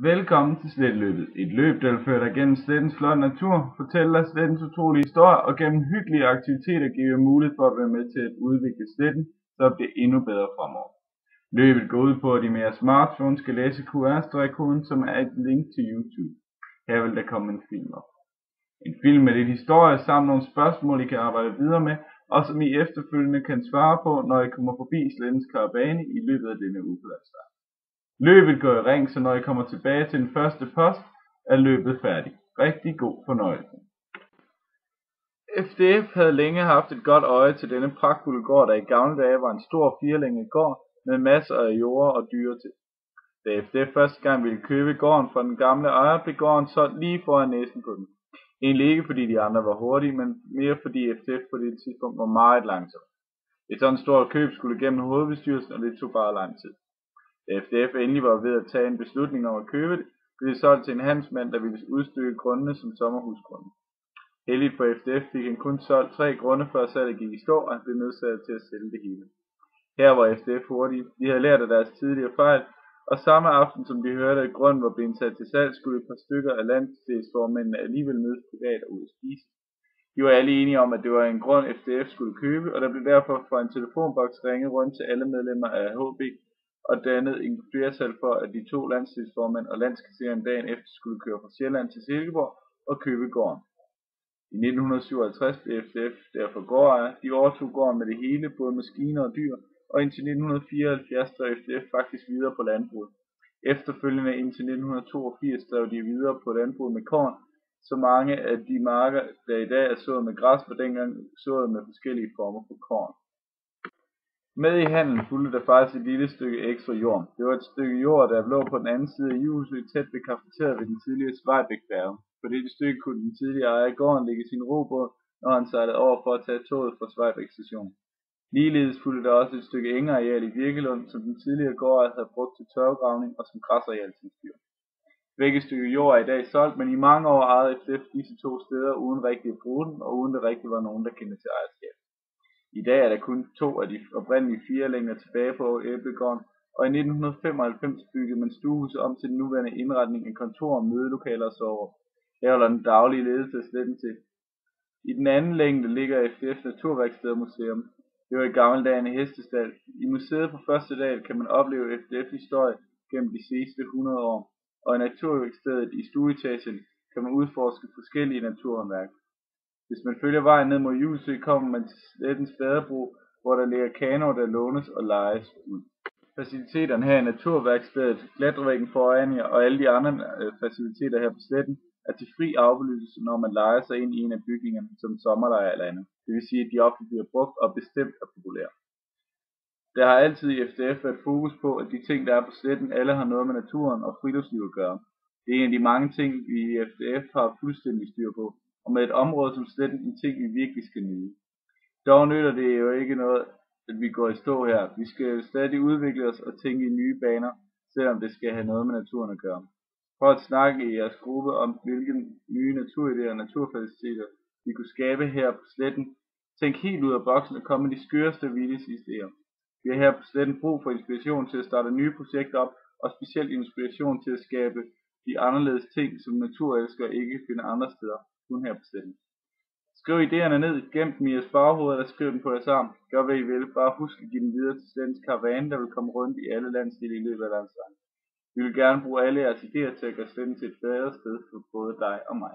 Velkommen til Sletteløbet. Et løb, der vil føre dig gennem slettens flotte natur, fortælle dig slettens utrolige historie og gennem hyggelige aktiviteter give jer mulighed for at være med til at udvikle sletten, så det bliver endnu bedre fremover. Løbet går ud på, at I med jeres smartphone skal læse QR-koden, som er et link til YouTube. Her vil der komme en film op. En film med lidt historie samt nogle spørgsmål, I kan arbejde videre med, og som I efterfølgende kan svare på, når I kommer forbi slettens karavane i løbet af denne uge. Løbet går i ring, så når I kommer tilbage til den første post, er løbet færdigt. Rigtig god fornøjelse. FDF havde længe haft et godt øje til denne pragtfulde gård, der i gamle dage var en stor firlænget gård med masser af jorder og dyr til. Da FDF første gang ville købe gården fra den gamle ejer, blev gården solgt lige foran næsen på den. Egentlig ikke fordi de andre var hurtige, men mere fordi FDF på det tidspunkt var meget langsom. Et sådan stort køb skulle igennem hovedbestyrelsen, og det tog bare lang tid. Da FDF endelig var ved at tage en beslutning om at købe det, blev det solgt til en handelsmand, der ville udstykke grundene som sommerhusgrunde. Heldigt for FDF fik han kun solgt 3 grunde, før salget gik i stå, og han blev nødsaget til at sælge det hele. Her var FDF hurtige. De havde lært af deres tidligere fejl, og samme aften som de hørte, at grunden var blevet sat til salg, skulle et par stykker af landsdelsformændene alligevel mødes privat og ud at spise. De var alle enige om, at det var en grund FDF skulle købe, og der blev derfor fra en telefonboks ringet rundt til alle medlemmer af HB, og dannede en flertal for, at de 2 landsdelsformænd og landskasseren dagen efter skulle køre fra Sjælland til Silkeborg og købe gården. I 1957 blev FDF derfor gårdejer. De overtog gården med det hele, både maskiner og dyr, og indtil 1974 drev FDF faktisk videre på landbruget. Efterfølgende indtil 1982 drev de videre på landbruget med korn, så mange af de marker, der i dag er sået med græs, var dengang sået med forskellige former for korn. Med i handlen fulgte der faktisk et lille stykke ekstra jord. Det var et stykke jord, der lå på den anden side af Juhusø, tæt ved kafeteriet ved den tidligere Svejbækfærge. På dette stykke kunne den tidligere ejer af gården lægge sin robåd, når han sejlede over for at tage toget fra Svejbæk station. Ligeledes fulgte der også et stykke engareal i Virkelund, som den tidligere gårdejer havde brugt til tørvegravning og som græsareal til dyr. Begge stykker jord er i dag solgt, men i mange år ejede FDF disse 2 steder uden rigtig at bruge den, og uden det rigtig var nogen, der kendte til ejerskab. I dag er der kun 2 af de oprindelige 4 længder tilbage på Æblegården, og i 1995 byggede man stuehuset om til den nuværende indretning af kontor, mødelokaler og soverum. Her holder den daglige ledelse af sletten til. I den anden længde ligger FDF's Naturværksted og Museum. Det var i gamle dage en hestestald. I museet på første dag kan man opleve FDF's historie gennem de sidste 100 år, og i Naturværkstedet i stueetagen kan man udforske forskellige naturhåndværk. Hvis man følger vejen ned mod Juhusø, kommer man til slettens badebro, hvor der ligger kanoer, der lånes og lejes ud. Faciliteterne her i Naturværkstedet, klatrevæggen foran jer og alle de andre faciliteter her på sletten er til fri afbenyttelse, når man lejer sig ind i en af bygningerne som sommerlejr eller andet. Det vil sige, at de ofte bliver brugt og bestemt er populære. Der har altid i FDF været fokus på, at de ting, der er på sletten, alle har noget med naturen og friluftsliv at gøre. Det er en af de mange ting, vi i FDF har fuldstændig styr på, og med et område som sletten en ting, vi virkelig skal nyde. Dog nytter det jo ikke noget, at vi går i stå her. Vi skal stadig udvikle os og tænke i nye baner, selvom det skal have noget med naturen at gøre. For at snakke i jeres gruppe om, hvilke nye naturidéer og naturfaciliteter vi kunne skabe her på sletten, tænk helt ud af boksen og kom med de skøreste og vildeste idéer. Vi har her på sletten brug for inspiration til at starte nye projekter op, og specielt inspiration til at skabe de anderledes ting, som naturelskere ikke finder andre steder, kun her på sletten. Skriv idéerne ned, gem dem i jeres baghoved eller skriv dem på jeres arm. Gør hvad I vil, bare husk at give dem videre til slettens karavane, der vil komme rundt i alle landsdele i løbet af landsvejen. Vi vil gerne bruge alle jeres idéer til at gøre sletten til et bedre sted for både dig og mig.